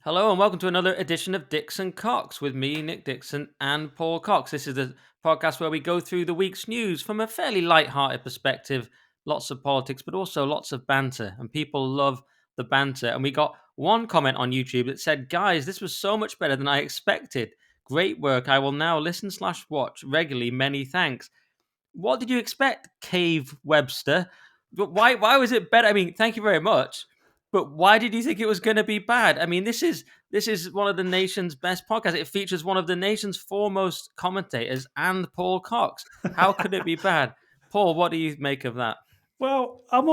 Hello and welcome to another edition of Dixon Cox with me, Nick Dixon, and Paul Cox. This is the podcast where we go through the week's news from a fairly light-hearted perspective. Lots of politics, but also lots of banter, and people love the banter. And we got one comment on YouTube that said, "Guys, this was so much better than I expected. Great work. I will now listen/watch regularly. Many thanks." What did you expect, Cave Webster? But why was it better? I mean, thank you very much. But why did you think it was going to be bad? I mean, this is one of the nation's best podcasts. It features one of the nation's foremost commentators and Paul Cox. How could it be bad? Paul, what do you make of that? Well, I'm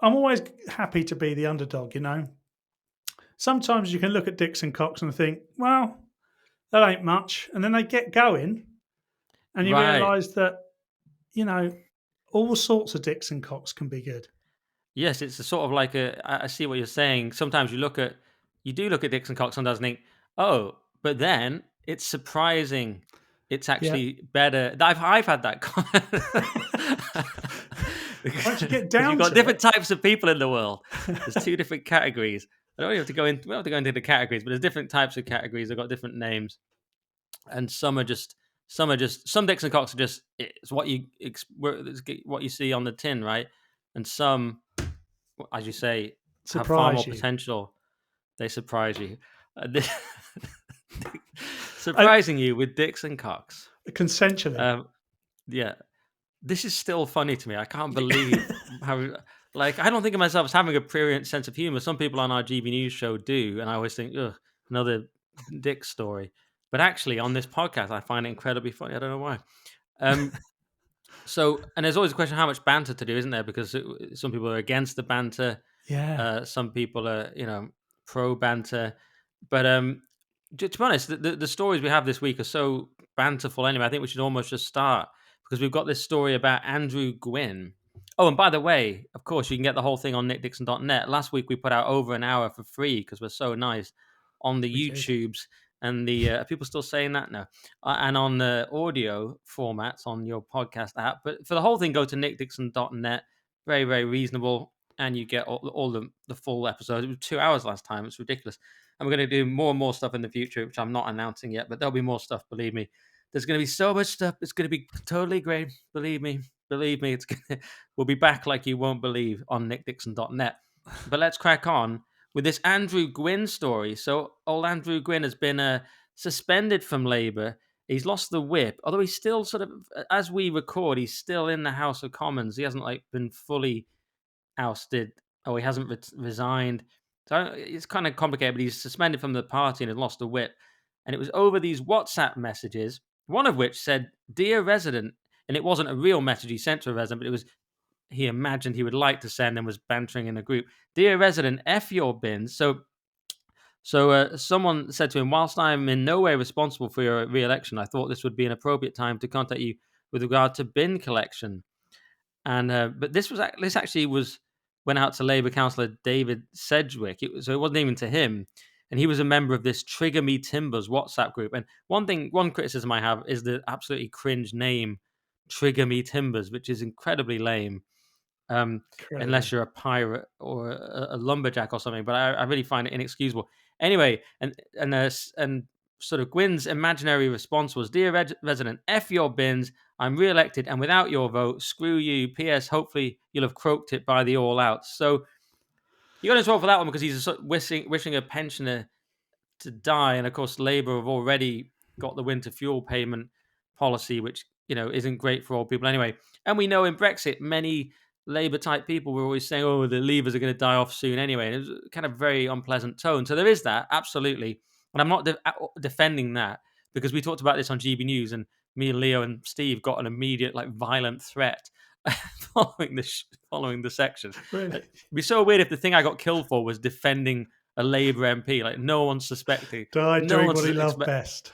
always happy to be the underdog. Sometimes you can look at Dixon Cox and think, well, that ain't much, and then they get going, and you Right. realise that you know all sorts of Dixon Cox can be good. Yes, it's a sort of like I see what you're saying. Sometimes you do look at Dixon Cox and does think, oh, but then it's surprising. It's Yeah. actually better. I've had that comment. Once you get Because you've down got to different types of people in the world. There's two different categories. I don't even have to go in. We don't have to go into the categories, but there's different types of categories. They've got different names, and some Dixon Cox are just it's what you see on the tin, right? And some, as you say, have far more surprise you, potential. They surprise you. This- and surprising you with Dixon Cox. consensually. Um, yeah, this is still funny to me. I can't believe how. Like, I don't think of myself as having a prurient sense of humor. Some people on our GB News show do, and I always think, ugh, another Dick story. But actually, on this podcast, I find it incredibly funny. I don't know why. Um, and there's always a question how much banter to do, isn't there? Because some people are against the banter, Yeah. some people are, pro banter. But to be honest, the stories we have this week are so banterful anyway. I think we should almost just start because we've got this story about Andrew Gwyn. Oh, and by the way, of course, you can get the whole thing on nickdixon.net. Last week we put out over an hour for free because we're so nice on the We did. YouTubes and the are people still saying that? No, and on the audio formats on your podcast app. But for the whole thing, go to nickdixon.net. Very, very reasonable, and you get all the full episodes. It was 2 hours last time. It's ridiculous. And we're going to do more and more stuff in the future, which I'm not announcing yet, but there'll be more stuff. Believe me, there's going to be so much stuff. It's going to be totally great. Believe me. It's gonna. We'll be back like you won't believe on nickdixon.net. But let's crack on with this Andrew Gwyn story. So old Andrew Gwyn has been suspended from Labour. He's lost the whip, although he's still sort of, as we record, he's still in the House of Commons. He hasn't been fully ousted. Oh, he hasn't resigned. So it's kind of complicated, but he's suspended from the party and has lost the whip. And it was over these WhatsApp messages, one of which said, "Dear resident," and it wasn't a real message he sent to a resident, but it was he imagined he would like to send and was bantering in a group. "Dear resident, F your bins." So someone said to him, "Whilst I am in no way responsible for your re-election, I thought this would be an appropriate time to contact you with regard to bin collection." And but this actually went out to Labour councillor David Sedgwick. So it wasn't even to him, and he was a member of this Trigger Me Timbers WhatsApp group. And one criticism I have is the absolutely cringe name Trigger Me Timbers, which is incredibly lame. Unless Incredible. you're a pirate or a lumberjack or something, but I really find it inexcusable. Anyway, and sort of Gwyn's imaginary response was, "Dear resident, F your bins. I'm re-elected, and without your vote, screw you. P.S. Hopefully you'll have croaked it by the all outs." So he got in trouble for that one because he's wishing a pensioner to die, and of course Labour have already got the winter fuel payment policy, which isn't great for old people anyway. And we know in Brexit, many Labour type people were always saying, "Oh, the Leavers are going to die off soon anyway," and it was kind of very unpleasant tone. So there is that absolutely, and I'm not defending that because we talked about this on GB News, and me and Leo and Steve got an immediate violent threat following the section. Really. It'd be so weird if the thing I got killed for was defending a Labour MP. Like no one's suspecting. Died No doing one's what he loved expect. best.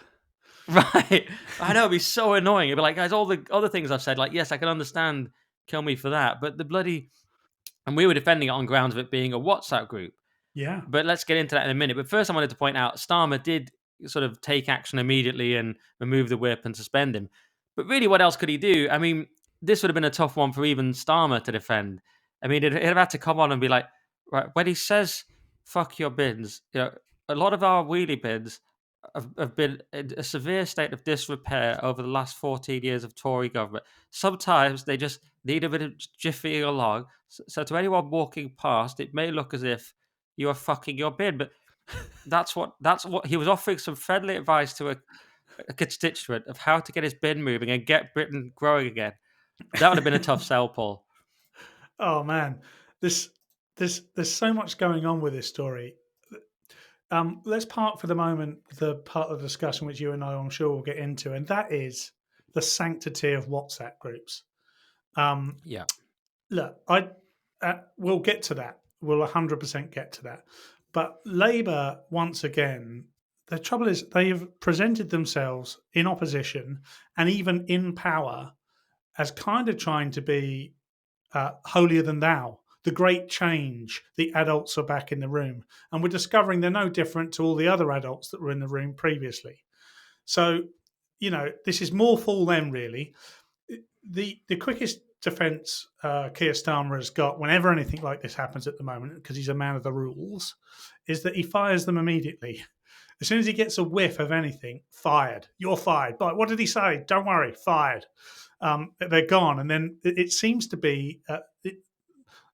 Right. I know it'd be so annoying. It'd be like, guys, all the other things I've said, like, yes, I can understand, kill me for that. But the bloody and we were defending it on grounds of it being a WhatsApp group. Yeah. But let's get into that in a minute. But first I wanted to point out Starmer did sort of take action immediately and remove the whip and suspend him. But really, what else could he do? I mean, this would have been a tough one for even Starmer to defend. I mean, he'd have had to come on and be like, right, when he says fuck your bins. A lot of our wheelie bins have been in a severe state of disrepair over the last 14 years of Tory government. Sometimes they just need a bit of jiffying along. So to anyone walking past, it may look as if you are fucking your bin, but that's what he was offering, some friendly advice to a constituent of how to get his bin moving and get Britain growing again. That would have been a tough sell, Paul. Oh man, this there's so much going on with this story. Let's park for the moment the part of the discussion which you and I'm sure we'll get into, and that is the sanctity of WhatsApp groups. Um, Yeah. Look, I we'll get to that. We'll 100% get to that. But Labour, once again, the trouble is they have presented themselves in opposition and even in power as kind of trying to be holier than thou. The great change. The adults are back in the room, and we're discovering they're no different to all the other adults that were in the room previously. So, this is more for them, really. The quickest defence Keir Starmer has got whenever anything like this happens at the moment, because he's a man of the rules, is that he fires them immediately. As soon as he gets a whiff of anything, fired. You're fired. But what did he say? Don't worry, fired. They're gone, and then it seems to be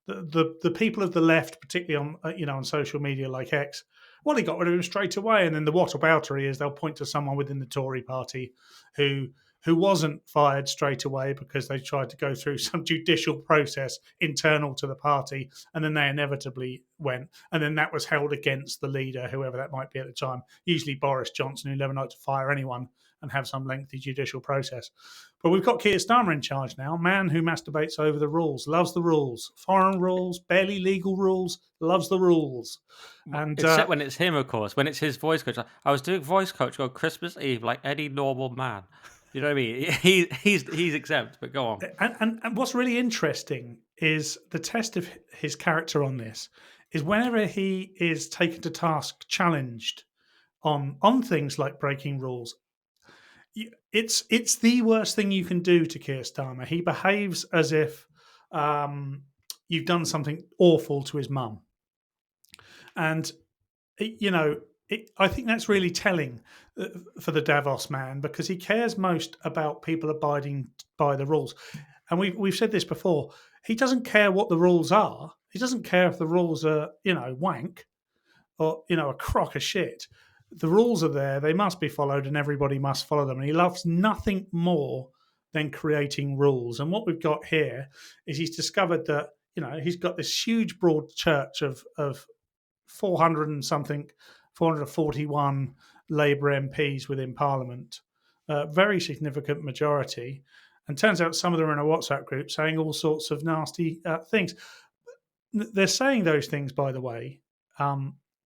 the people of the left, particularly on social media like X. Well, he got rid of him straight away, and then the whataboutery is they'll point to someone within the Tory party who wasn't fired straight away because they tried to go through some judicial process internal to the party, and then they inevitably went, and then that was held against the leader, whoever that might be at the time, usually Boris Johnson, who never liked to fire anyone and have some lengthy judicial process. But we've got Keir Starmer in charge now, man who masturbates over the rules, loves the rules, foreign rules, barely legal rules, loves the rules. And Except when it's him, of course. When it's his voice coach. I was doing voice coach on Christmas Eve like any normal man. You know what I mean? He's exempt, but go on. and what's really interesting is the test of his character on this is whenever he is taken to task, challenged on things like breaking rules. It's the worst thing you can do to Keir Starmer. He behaves as if you've done something awful to his mum, and I think that's really telling for the Davos man, because he cares most about people abiding by the rules. And we've said this before. He doesn't care what the rules are. He doesn't care if the rules are wank or a crock of shit. The rules are there, they must be followed, and everybody must follow them. And he loves nothing more than creating rules. And what we've got here is he's discovered that he's got this huge broad church of 400 and something, 441 Labour MPs within Parliament, very significant majority. And turns out some of them are in a WhatsApp group saying all sorts of nasty things. They're saying those things, by the way,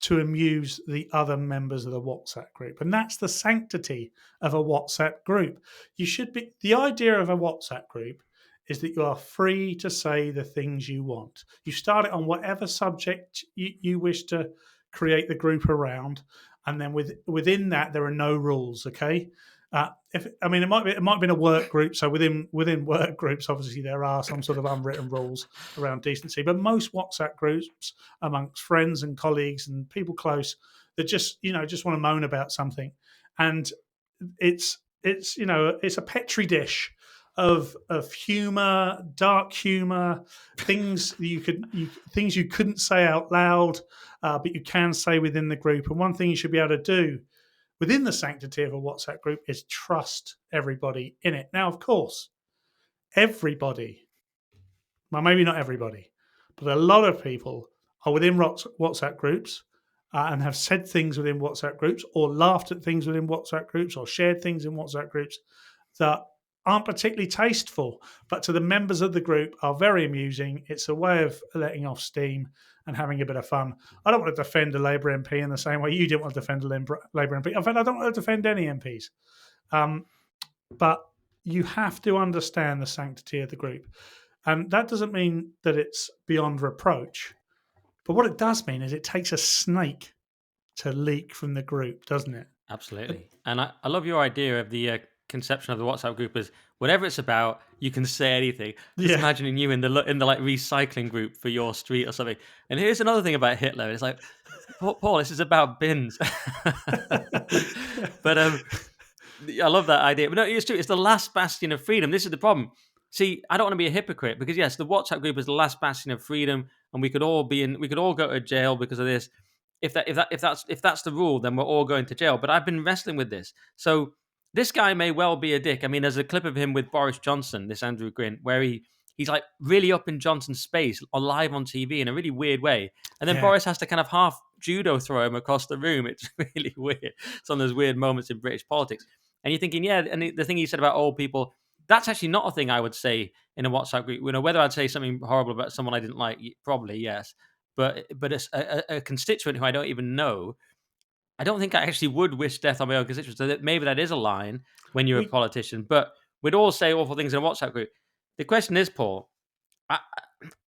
to amuse the other members of the WhatsApp group. And that's the sanctity of a WhatsApp group. The idea of a WhatsApp group is that you are free to say the things you want. You start it on whatever subject you wish to create the group around, and then within that there are no rules. Okay, it might have been a work group, so within work groups, obviously there are some sort of unwritten rules around decency. But most WhatsApp groups amongst friends and colleagues and people close that just want to moan about something, and it's a petri dish of humor, dark humor, things you couldn't say out loud, but you can say within the group. And one thing you should be able to do within the sanctity of a WhatsApp group is trust everybody in it. Now, of course, everybody, well, maybe not everybody, but a lot of people are within WhatsApp groups and have said things within WhatsApp groups, or laughed at things within WhatsApp groups, or shared things in WhatsApp groups that aren't particularly tasteful, but to the members of the group are very amusing. It's a way of letting off steam and having a bit of fun. I don't want to defend a Labour MP in the same way you didn't want to defend a Labour MP. In fact, I don't want to defend any MPs. But you have to understand the sanctity of the group. And that doesn't mean that it's beyond reproach. But what it does mean is it takes a snake to leak from the group, doesn't it? Absolutely. And I love your idea of the conception of the WhatsApp group is whatever it's about, you can say anything. Just Yeah. imagining you in the like recycling group for your street or something. And here's another thing about Hitler. It's like, Paul, this is about bins. But I love that idea. But no, it's true. It's the last bastion of freedom. This is the problem. See, I don't want to be a hypocrite because yes, the WhatsApp group is the last bastion of freedom, and we could all go to jail because of this. If that's the rule, then we're all going to jail. But I've been wrestling with this. So this guy may well be a dick. I mean, there's a clip of him with Boris Johnson, this Andrew Gwyn, where he's like really up in Johnson's space, live on TV in a really weird way, and then Yeah. Boris has to kind of half judo throw him across the room. It's really weird. It's one of those weird moments in British politics. And you're thinking, yeah, and the thing he said about old people, that's actually not a thing I would say in a WhatsApp group. You know, whether I'd say something horrible about someone I didn't like, probably yes. But a constituent who I don't even know, I don't think I actually would wish death on my own constituents. So maybe that is a line when you're a We politician. But we'd all say awful things in a WhatsApp group. The question is, Paul, I,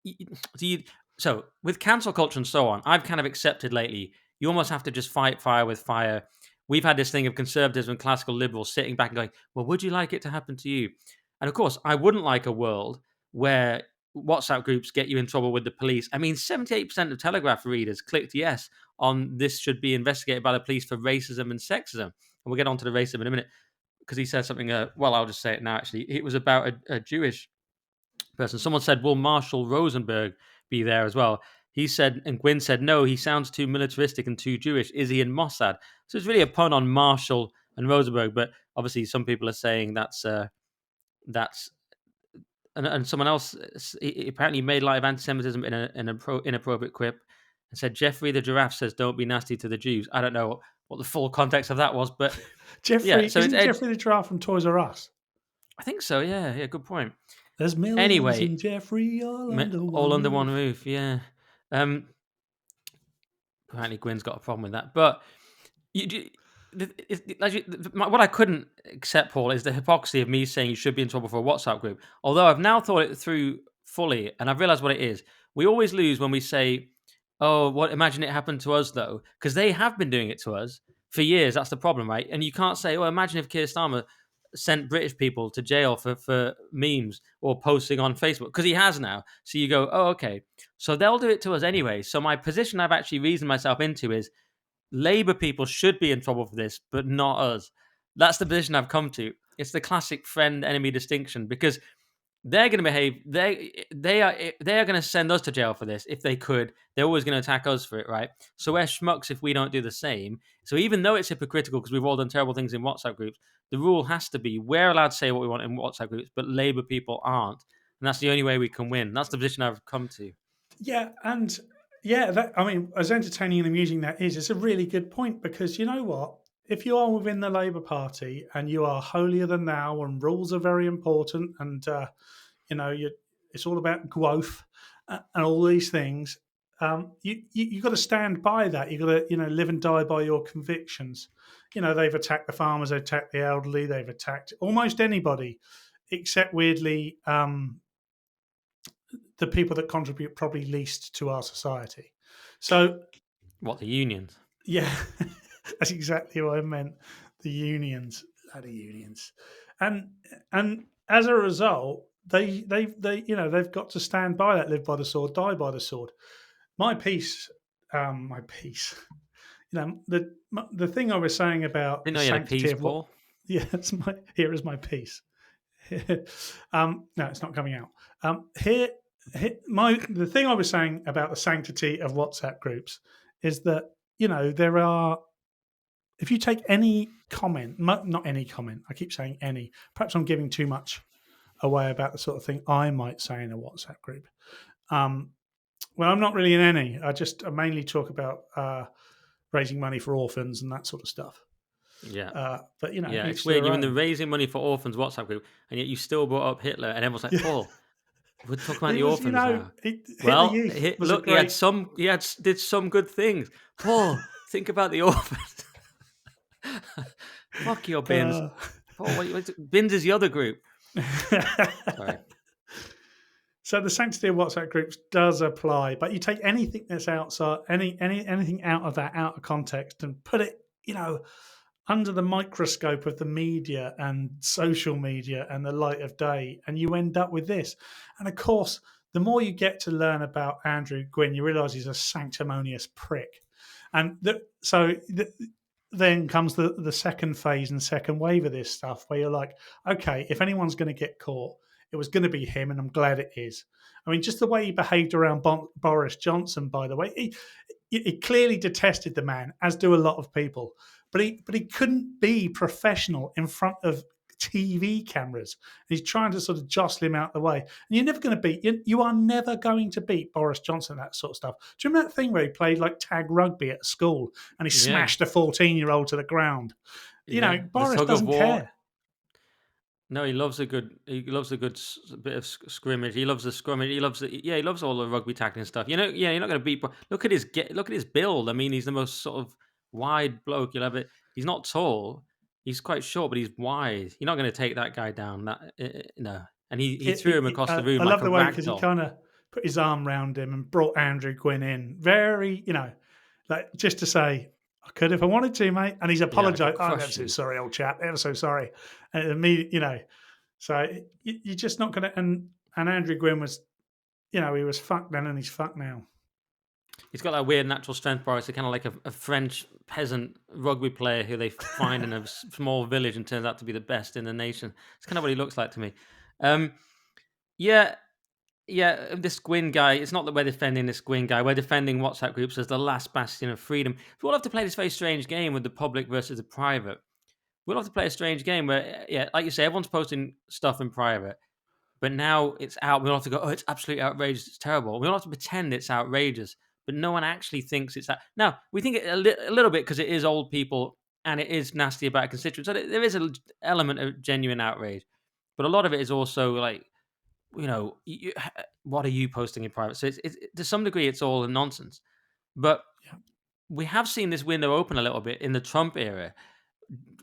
do you, so with cancel culture and so on, I've kind of accepted lately, you almost have to just fight fire with fire. We've had this thing of conservatives and classical liberals sitting back and going, well, would you like it to happen to you? And of course, I wouldn't like a world where WhatsApp groups get you in trouble with the police. I mean, 78% of Telegraph readers clicked yes on this should be investigated by the police for racism and sexism. And we'll get onto the racism in a minute because he said something, well, I'll just say it now, actually. It was about a Jewish person. Someone said, will Marshall Rosenberg be there as well? He said, and Gwyn said, no, he sounds too militaristic and too Jewish. Is he in Mossad? So it's really a pun on Marshall and Rosenberg, but obviously some people are saying that's and someone else he apparently made light of anti-Semitism in an inappropriate quip and said, Jeffrey the giraffe says, don't be nasty to the Jews. I don't know what the full context of that was, but yeah, Jeffrey so it's isn't Jeffrey the giraffe from Toys R Us? I think so, yeah, good point. There's millions Anyway, in Jeffrey all under all one under one roof. roof, yeah. Apparently Gwyn's got a problem with that, but what I couldn't accept, Paul, is the hypocrisy of me saying you should be in trouble for a WhatsApp group. Although I've now thought it through fully, and I've realised what it is. We always lose when we say, "Oh, what? Imagine it happened to us, though," because they have been doing it to us for years. That's the problem, right? And you can't say, "Oh, imagine if Keir Starmer sent British people to jail for memes or posting on Facebook," because he has now. So you go, "Oh, okay." So they'll do it to us anyway. So my position I've actually reasoned myself into is Labour people should be in trouble for this, but not us. That's the position I've come to. It's the classic friend enemy distinction because they're going to behave. They are going to send us to jail for this if they could. They're always going to attack us for it, right? So we're schmucks if we don't do the same. So even though it's hypocritical because we've all done terrible things in WhatsApp groups, the rule has to be we're allowed to say what we want in WhatsApp groups, but Labour people aren't, and that's the only way we can win. That's the position I've come to. Yeah, and yeah, that I mean, as entertaining and amusing that is, it's a really good point because you know what? If you are within the Labour Party and you are holier than thou, and rules are very important, and it's all about growth and all these things. You got to stand by that. You got to live and die by your convictions. They've attacked the farmers, they've attacked the elderly, they've attacked almost anybody, except weirdly the people that contribute probably least to our society. So, What, the unions? yeah, that's exactly what I meant. The unions, bloody unions, and as a result, they've got to stand by that, live by the sword, die by the sword. My piece. The thing I was saying about Didn't the know you had a sanctity piece, of what. Paul. Yeah, here is my piece. No, it's not coming out. The thing I was saying about the sanctity of WhatsApp groups is that there are. If you take any comment, not any comment, I keep saying any. Perhaps I'm giving too much away about the sort of thing I might say in a WhatsApp group. Well, I'm not really in any. I mainly talk about raising money for orphans and that sort of stuff. Yeah. But Yeah, each it's weird. their You're in the own. raising money for orphans WhatsApp group, and yet you still brought up Hitler, and everyone's like, Yeah. "Paul, we're talking about He the was, orphans now." Hitler Well, Youth was a look, he had great. some, did some good things. Paul, think about the orphans. Fuck your bins, Uh, Paul. Bins is the other group. Sorry. So the sanctity of WhatsApp groups does apply, but you take anything that's outside, anything out of that, out of context, and put it, under the microscope of the media and social media and the light of day, and you end up with this. And of course, the more you get to learn about Andrew Gwyn, you realise he's a sanctimonious prick. And then comes the second phase and second wave of this stuff, where you're like, okay, if anyone's going to get caught, it was going to be him, and I'm glad it is. I mean, just the way he behaved around Boris Johnson, by the way, he clearly detested the man, as do a lot of people. But he couldn't be professional in front of TV cameras. He's trying to sort of jostle him out the way. And you're never going to beat, you are never going to beat Boris Johnson, that sort of stuff. Do you remember that thing where he played like tag rugby at school and he Yeah, smashed a 14-year-old to the ground? You know, yeah. The Boris tug of doesn't war. care. No, he loves a good. He loves a good bit of scrimmage. He loves the scrimmage. He loves the. Yeah, he loves all the rugby tackling stuff. You know, yeah, you're not going to beat. Look at look at his build. I mean, he's the most sort of wide bloke you'll ever. He's not tall. He's quite short, but he's wide. You're not going to take that guy down. No. And he threw him across the I room like love a the way, rag because he doll. kind of put his arm round him and brought Andrew Gwyn in. Very, like just to say, I could if I wanted to, mate. And he's Yeah, I could apologised. Oh, I'm ever crush so you. sorry, old chap. Ever so sorry. And me, so you're just not going to. And Andrew Gwyn was, he was fucked then, and he's fucked now. He's got that weird natural strength, Boris. He's kind of like a French peasant rugby player who they find in a small village and turns out to be the best in the nation. It's kind of what he looks like to me. Um, yeah, yeah. This Gwyn guy. It's not that we're defending this Gwyn guy. We're defending WhatsApp groups as the last bastion of freedom. We all have to play this very strange game with the public versus the private. We'll have to play a strange game where, yeah, like you say, everyone's posting stuff in private. But now it's out. We don't have to go, oh, it's absolutely outrageous. It's terrible. We don't have to pretend it's outrageous. But no one actually thinks it's that. Now, we think it a little bit because it is old people and it is nasty about constituents. So there is an element of genuine outrage. But a lot of it is also like, what are you posting in private? So it's to some degree, it's all nonsense. But Yeah. we have seen this window open a little bit in the Trump era,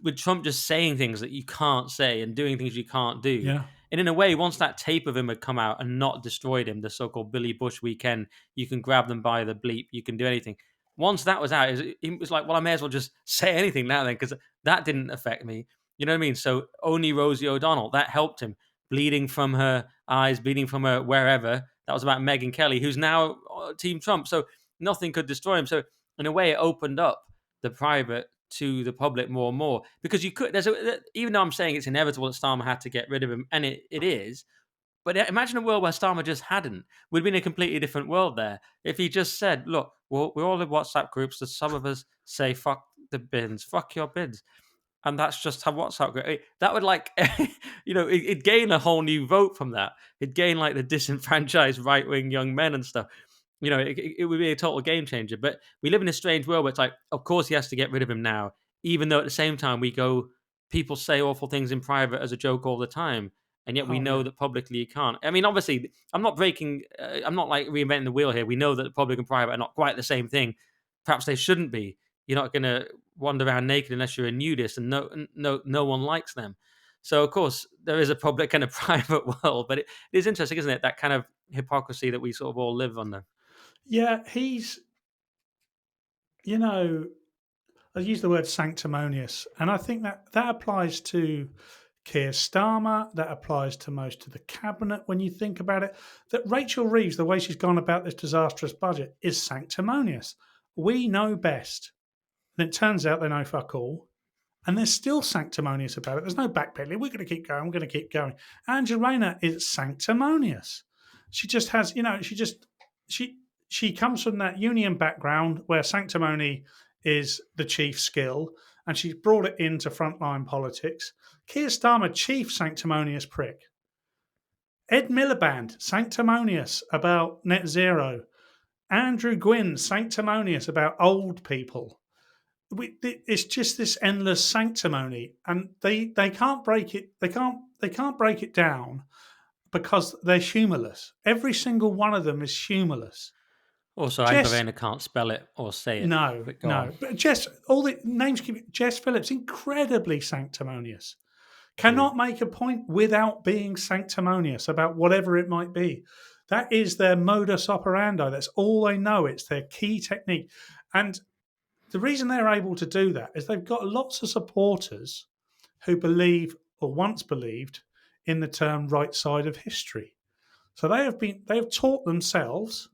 with Trump just saying things that you can't say and doing things you can't do. Yeah. And in a way, once that tape of him had come out and not destroyed him, the so-called Billy Bush weekend, you can grab them by the bleep, you can do anything. Once that was out, it was like, well, I may as well just say anything now then, because that didn't affect me. You know what I mean? So only Rosie O'Donnell, that helped him. Bleeding from her eyes, bleeding from her wherever. That was about Megyn Kelly, who's now Team Trump. So nothing could destroy him. So in a way, it opened up the private to the public more and more, because you could even though I'm saying it's inevitable that Starmer had to get rid of him, and it is, but imagine a world where Starmer just hadn't. We'd be in a completely different world there if he just said, look, we're all in WhatsApp groups that some of us say fuck the bins, fuck your bins, and that's just how WhatsApp group. That would like it'd gain a whole new vote from that. It'd gain like the disenfranchised right-wing young men and stuff. It would be a total game changer. But we live in a strange world where it's like, of course, he has to get rid of him now, even though at the same time people say awful things in private as a joke all the time, and yet we Oh know yeah. that publicly you can't. I mean, obviously, I'm not like reinventing the wheel here. We know that the public and private are not quite the same thing. Perhaps they shouldn't be. You're not going to wander around naked unless you're a nudist, and no one likes them. So of course there is a public and a private world, but it is interesting, isn't it? That kind of hypocrisy that we sort of all live under. Yeah, he's, you know, I use the word sanctimonious, and I think that applies to Keir Starmer, that applies to most of the cabinet when you think about it. That Rachel Reeves, the way she's gone about this disastrous budget, is sanctimonious. We know best. And it turns out they know fuck all. And they're still sanctimonious about it. There's no backpedaling. We're going to keep going. We're going to keep going. Angela Rayner is sanctimonious. She just has, she comes from that union background where sanctimony is the chief skill, and she's brought it into frontline politics. Keir Starmer, chief sanctimonious prick. Ed Miliband, sanctimonious about net zero. Andrew Gwyn, sanctimonious about old people. It's just this endless sanctimony, and they can't break it. They can't break it down because they're humorless. Every single one of them is humorless. Also, Angela Jess, Rayner can't spell it or say it. no, But go on. no, but Jess, all the names keep Jess Phillips, incredibly sanctimonious. Cannot make a point without being sanctimonious about whatever it might be. That is their modus operandi. That's all they know. It's their key technique. And the reason they're able to do that is they've got lots of supporters who believe or once believed in the term right side of history. So they have taught themselves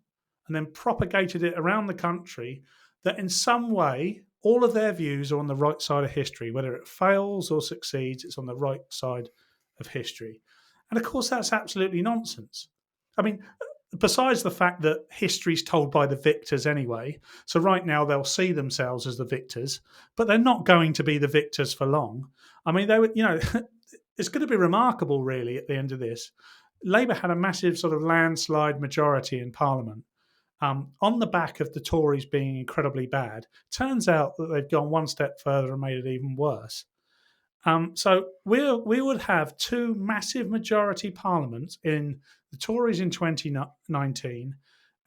and then propagated it around the country that in some way all of their views are on the right side of history. Whether it fails or succeeds, it's on the right side of history. And of course, that's absolutely nonsense. I mean, besides the fact that history's told by the victors anyway, so right now they'll see themselves as the victors, but they're not going to be the victors for long. I mean, they would, it's going to be remarkable, really, at the end of this. Labour had a massive sort of landslide majority in Parliament on the back of the Tories being incredibly bad. Turns out that they've gone one step further and made it even worse. So we would have two massive majority parliaments in the Tories in 2019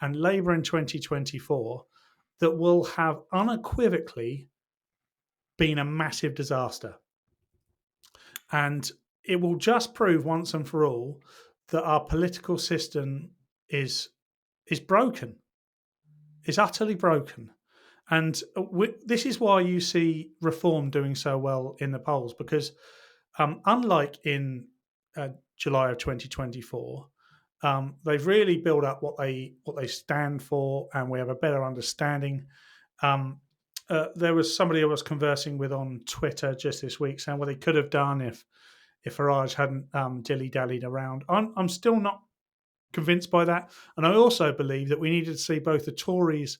and Labour in 2024 that will have unequivocally been a massive disaster. And it will just prove once and for all that our political system is broken, is utterly broken. And this is why you see Reform doing so well in the polls, because unlike in July of 2024, they've really built up what they stand for, and we have a better understanding. There was somebody I was conversing with on Twitter just this week saying what they could have done if Farage hadn't dilly dallied around. I'm still not convinced by that, and I also believe that we needed to see both the Tories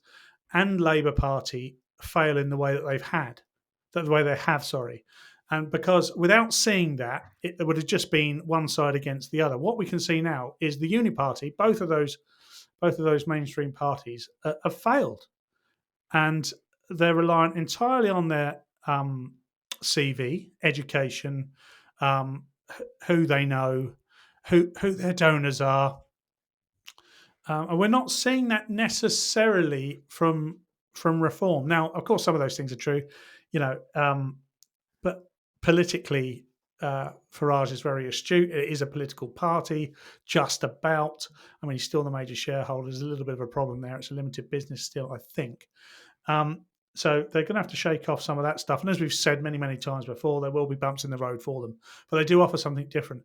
and Labour Party fail in the way that they have. Sorry, and because without seeing that, it would have just been one side against the other. What we can see now is the Uni Party, both of those mainstream parties, have failed, and they're reliant entirely on their CV, education, who they know, who their donors are. And we're not seeing that necessarily from Reform. Now, of course, some of those things are true, but politically, Farage is very astute. It is a political party, just about. I mean, he's still the major shareholder. There's a little bit of a problem there. It's a limited business still, I think. So they're going to have to shake off some of that stuff. And as we've said many, many times before, there will be bumps in the road for them, but they do offer something different.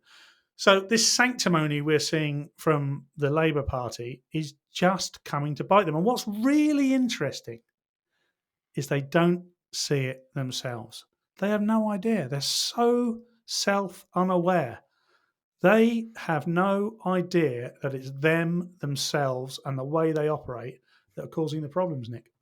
So this sanctimony we're seeing from the Labour Party is just coming to bite them. And what's really interesting is they don't see it themselves. They have no idea. They're so self-unaware. They have no idea that it's themselves, and the way they operate that are causing the problems, Nick.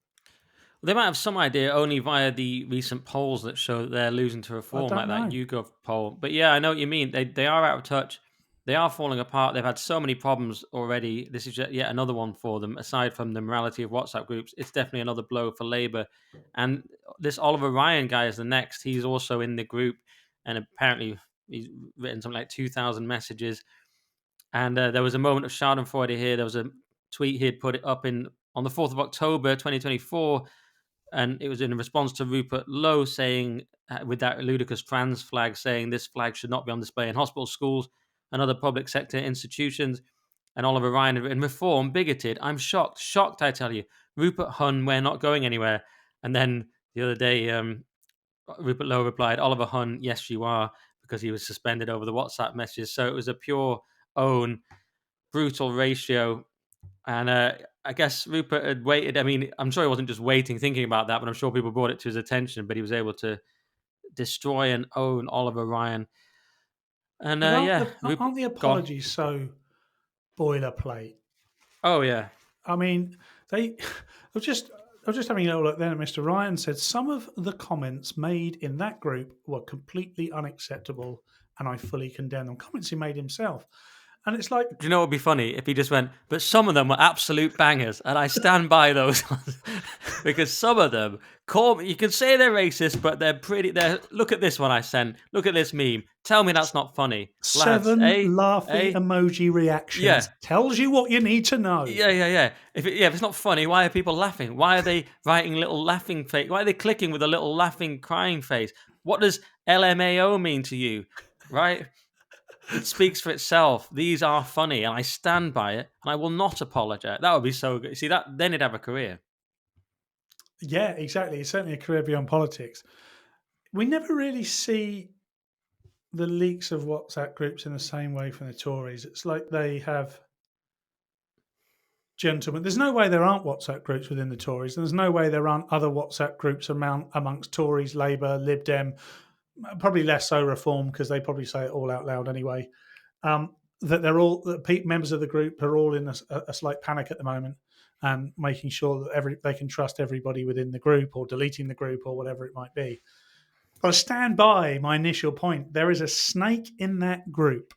They might have some idea only via the recent polls that show that they're losing to Reform, like that YouGov poll. But yeah, I know what you mean. They are out of touch. They are falling apart. They've had so many problems already. This is yet another one for them. Aside from the morality of WhatsApp groups, it's definitely another blow for Labour. And this Oliver Ryan guy is the next. He's also in the group, and apparently he's written something like 2,000 messages. And there was a moment of Schadenfreude here. There was a tweet he had put it up on the 4th of October, 2024. And it was in response to Rupert Lowe saying, with that ludicrous trans flag, saying this flag should not be on display in hospitals, schools, and other public sector institutions. And Oliver Ryan had written, Reform, bigoted. I'm shocked, I tell you. Rupert Hun, we're not going anywhere. And then the other day, Rupert Lowe replied, Oliver Hun, yes, you are, because he was suspended over the WhatsApp messages. So it was a pure own, brutal ratio. And I guess Rupert had waited. I mean, I'm sure he wasn't just waiting, thinking about that, but I'm sure people brought it to his attention. But he was able to destroy and own Oliver Ryan. And aren't the apologies so boilerplate? Oh yeah. I mean, I was just having a little look then. Mr. Ryan said some of the comments made in that group were completely unacceptable, and I fully condemn them. Comments he made himself. And it's like, do you know what would be funny if he just went, but some of them were absolute bangers, and I stand by those because some of them you can say they're racist, but they're look at this one I sent, look at this meme, tell me that's not funny. Lads, 7 laughing emoji reactions tells you what you need to know. Yeah. If it's not funny, why are people laughing? Why are they writing little laughing face? Why are they clicking with a little laughing crying face? What does LMAO mean to you? Right? It speaks for itself. These are funny, and I stand by it, and I will not apologize. That would be so good. See that? Then he'd have a career. Yeah, exactly. It's certainly a career beyond politics. We never really see the leaks of WhatsApp groups in the same way from the Tories. It's like they have gentlemen. There's no way there aren't WhatsApp groups within the Tories, and there's no way there aren't other WhatsApp groups amongst Tories, Labour, Lib Dem, probably less so Reform because they probably say it all out loud anyway. That they're all members of the group are all in a slight panic at the moment and making sure that they can trust everybody within the group or deleting the group or whatever it might be. But I stand by my initial point. There is a snake in that group,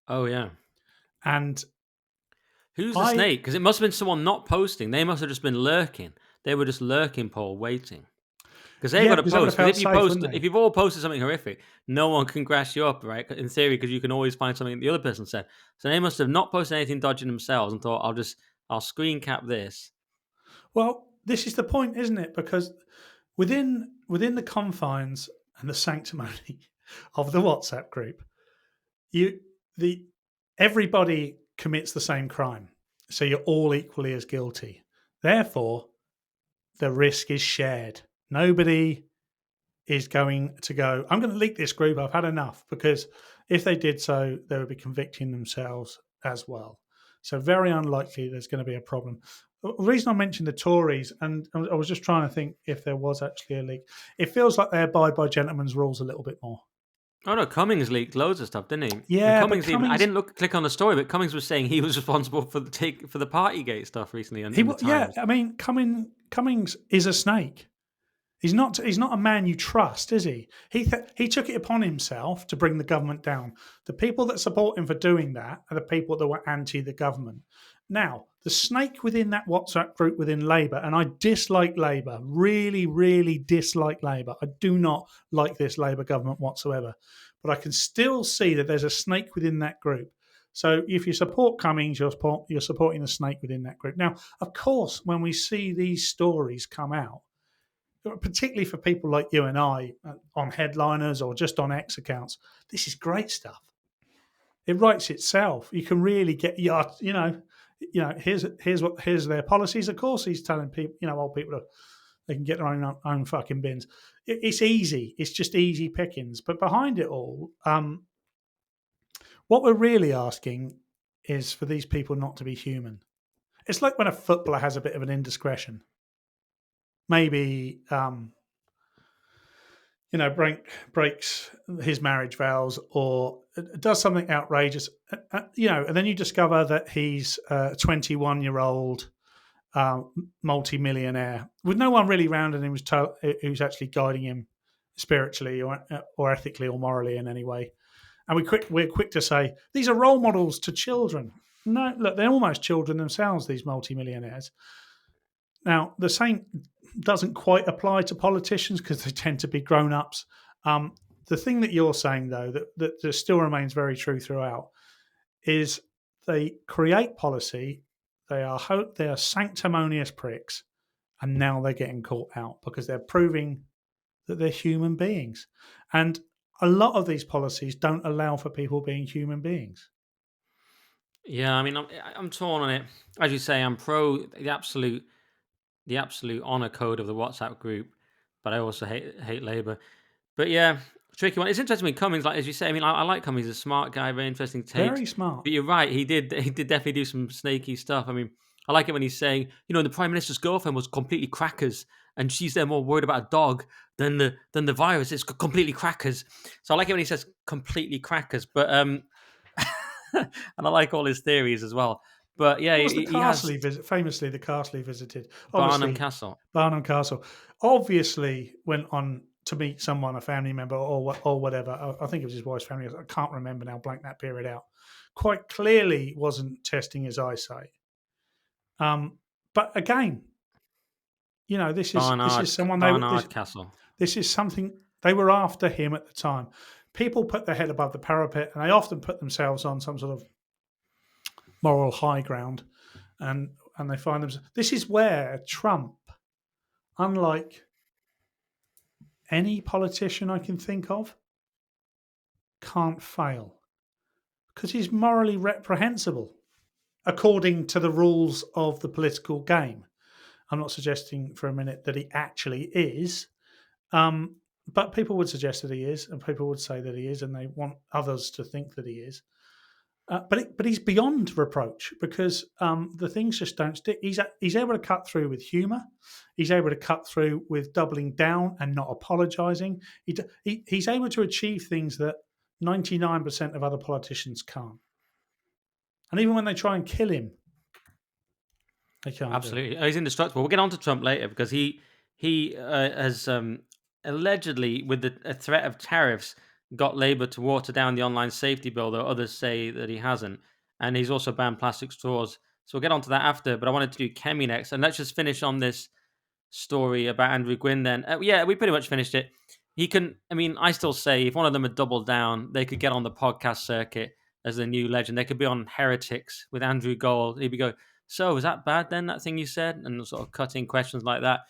Oh yeah. and Who's the I snake? Because it must have been someone not posting. They must have just been lurking. They were just lurking, Paul, waiting. Because they've yeah, got to because they would post. have Because felt if you safe, post, wouldn't if they? you've all posted something horrific, no one can grass you up, right? In theory, because you can always find something the other person said. So they must have not posted anything dodgy themselves and thought, I'll screen cap this. Well, this is the point, isn't it? Because within the confines and the sanctimony of the WhatsApp group, you the everybody commits the same crime, so you're all equally as guilty. Therefore, the risk is shared. Nobody is going to go, I'm going to leak this group, I've had enough, because if they did so, they would be convicting themselves as well. So, very unlikely there's going to be a problem. The reason I mentioned the Tories, and I was just trying to think if there was actually a leak, it feels like they abide by gentlemen's rules a little bit more. Oh no, Cummings leaked loads of stuff, didn't he? And Yeah, but Cummings even I Cummings, didn't click on the story, but Cummings was saying he was responsible for the Partygate stuff recently in the yeah, Times. I mean, Cummings is a snake. He's not. He's not a man you trust, is he? He took it upon himself to bring the government down. The people that support him for doing that are the people that were anti the government. Now, the snake within that WhatsApp group within Labour, and I dislike Labour, really, really dislike Labour. I do not like this Labour government whatsoever. But I can still see that there's a snake within that group. So if you support Cummings, you're supporting the snake within that group. Now, of course, when we see these stories come out, particularly for people like you and I on headliners or just on X accounts, this is great stuff. It writes itself. You can really get here's their policies. Of course, he's telling people, old people they can get their own fucking bins. It's easy. It's just easy pickings. But behind it all, what we're really asking is for these people not to be human. It's like when a footballer has a bit of an indiscretion. Maybe breaks his marriage vows or does something outrageous, and then you discover that he's a 21-year-old multi-millionaire with no one really around him who's actually guiding him spiritually or ethically or morally in any way. And we're quick to say these are role models to children. No, look, they're almost children themselves, these multi-millionaires. Now, the same doesn't quite apply to politicians because they tend to be grown ups. The thing that you're saying, though, that still remains very true throughout, is they create policy. They are sanctimonious pricks, and now they're getting caught out because they're proving that they're human beings. And a lot of these policies don't allow for people being human beings. Yeah, I mean, I'm torn on it. As you say, I'm pro the absolute honor code of the WhatsApp group, but I also hate Labour. But yeah, tricky one. It's interesting with Cummings, like as you say. I mean, I like Cummings, he's a smart guy, very interesting takes. Very smart. But you're right, he did definitely do some snaky stuff. I mean, I like it when he's saying, the Prime Minister's girlfriend was completely crackers, and she's there more worried about a dog than the virus. It's completely crackers. So I like it when he says completely crackers. But and I like all his theories as well. But yeah, What was the he has Castle visit? Famously, the Castle visited. Barnum Obviously, Castle. Barnum Castle. Obviously, went on to meet someone, a family member, or whatever. I think it was his wife's family. I can't remember now. Blank that period out. Quite clearly, wasn't testing his eyesight. But again, this is someone Barnard Castle. this is something they were after him at the time. People put their head above the parapet, and they often put themselves on some sort of moral high ground, and they find themselves. This is where Trump, unlike any politician I can think of, can't fail because he's morally reprehensible according to the rules of the political game. I'm not suggesting for a minute that he actually is. But people would suggest that he is, and people would say that he is, and they want others to think that he is. But he's beyond reproach because the things just don't stick. He's able to cut through with humour. He's able to cut through with doubling down and not apologising. He's able to achieve things that 99% of other politicians can't. And even when they try and kill him, they can't do it. Absolutely, he's indestructible. We'll get on to Trump later because he has allegedly, with a threat of tariffs, got Labour to water down the online safety bill, though others say that he hasn't. And he's also banned plastic straws. So we'll get on to that after. But I wanted to do Kemi next, and let's just finish on this story about Andrew Gwyn. Then, yeah, we pretty much finished it. He can. I mean, I still say if one of them had doubled down, they could get on the podcast circuit as the new legend. They could be on Heretics with Andrew Gold. He'd be go, so is that bad then, that thing you said? And sort of cutting questions like that.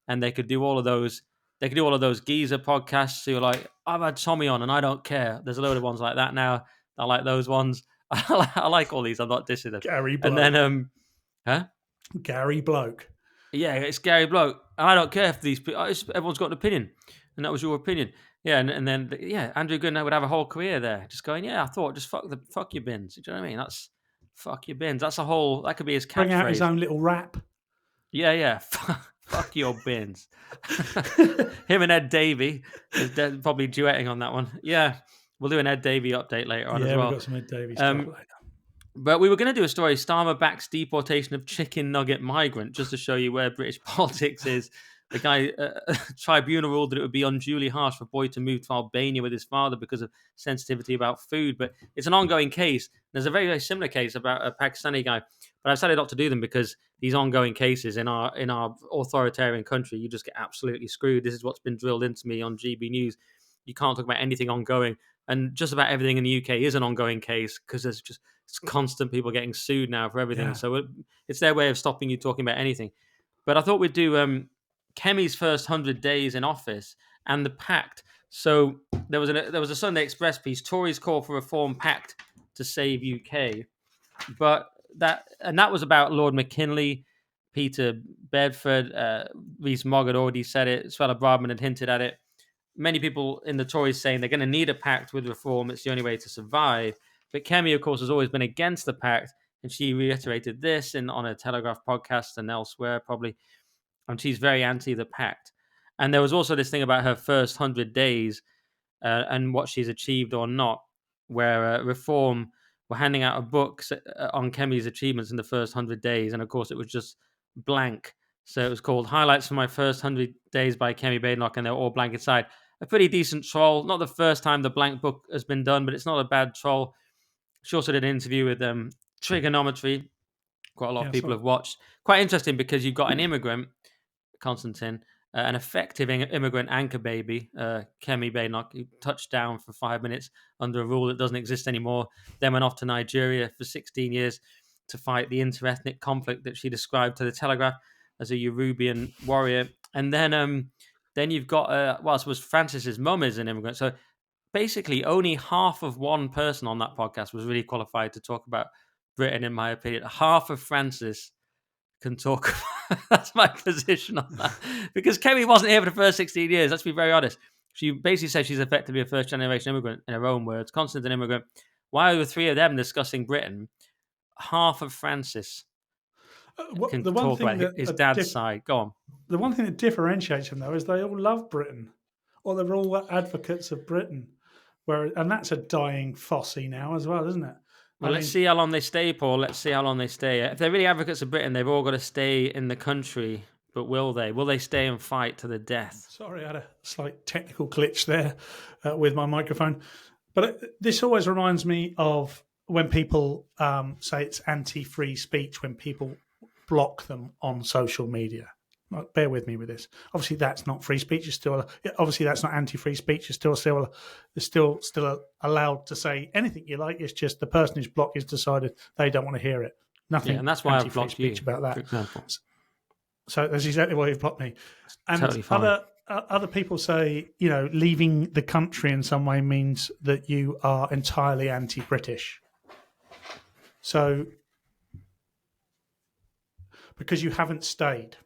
And they could do all of those. They could do all of those geezer podcasts. So you're like, I've had Tommy on and I don't care. There's a load of ones like that now. I like those ones. I like all these. I'm not dissing them. Gary Bloke. And then, Gary Bloke. Yeah, it's Gary Bloke. And I don't care if these people, everyone's got an opinion. And that was your opinion. Yeah, and then, yeah, Andrew Gooden would have a whole career there. Just going, yeah, I thought, just fuck your bins. Do you know what I mean? That's fuck your bins. That's that could be his catchphrase. Bring out his own little rap. Yeah. Fuck your bins. Him and Ed Davey is probably duetting on that one. Yeah, we'll do an Ed Davey update later on as well. Yeah, we've got some Ed Davey stuff later. But we were going to do a story, Starmer backs deportation of chicken nugget migrant, just to show you where British politics is. The guy, tribunal ruled that it would be unduly harsh for a boy to move to Albania with his father because of sensitivity about food. But it's an ongoing case. There's a very, very similar case about a Pakistani guy. But I've decided not to do them because these ongoing cases in our authoritarian country, you just get absolutely screwed. This is what's been drilled into me on GB News. You can't talk about anything ongoing. And just about everything in the UK is an ongoing case because there's just constant people getting sued now for everything. Yeah. So it's their way of stopping you talking about anything. But I thought we'd do Kemi's first 100 days in office and the pact. So there was a Sunday Express piece, Tories call for reform pact to save UK. But that was about Lord McKinley, Peter Bedford, Rees Mogg had already said it, Suella Braverman had hinted at it. Many people in the Tories saying they're going to need a pact with reform. It's the only way to survive. But Kemi, of course, has always been against the pact. And she reiterated this on a Telegraph podcast and elsewhere, probably. And she's very anti the pact. And there was also this thing about her first 100 days and what she's achieved or not, where Reform were handing out a book on Kemi's achievements in the first 100 days. And of course, it was just blank. So it was called Highlights from My First 100 Days by Kemi Badenoch, and they're all blank inside. A pretty decent troll. Not the first time the blank book has been done, but it's not a bad troll. She also did an interview with Trigonometry. Quite a lot of people have watched. Quite interesting because you've got an immigrant, Constantine, an effective immigrant anchor baby, Kemi Badenoch, who touched down for 5 minutes under a rule that doesn't exist anymore, then went off to Nigeria for 16 years to fight the interethnic conflict that she described to the Telegraph as a Yorubian warrior. And then you've got, I suppose Francis's mum is an immigrant. So basically only half of one person on that podcast was really qualified to talk about Britain, in my opinion. Half of Francis can talk. That's my position on that. Because Kemi wasn't here for the first 16 years. Let's be very honest. She basically said she's effectively a first-generation immigrant, in her own words. Constant's an immigrant. Why are the three of them discussing Britain? Half of Francis can talk about his dad's side. Go on. The one thing that differentiates them, though, is they all love Britain. Or they're all advocates of Britain. And that's a dying fossey now as well, isn't it? Well, let's see how long they stay, Paul. Let's see how long they stay. If they're really advocates of Britain, they've all got to stay in the country. But will they? Will they stay and fight to the death? Sorry, I had a slight technical glitch there with my microphone. But this always reminds me of when people say it's anti-free speech, when people block them on social media. Bear with me with this. Obviously, that's not free speech. Obviously, that's not anti-free speech. You're still allowed to say anything you like. It's just the person who's blocked has decided they don't want to hear it. Nothing. Yeah, and that's why I've blocked you about that. For example. So that's exactly why you've blocked me. And totally fine. Other people say, leaving the country in some way means that you are entirely anti-British. So because you haven't stayed.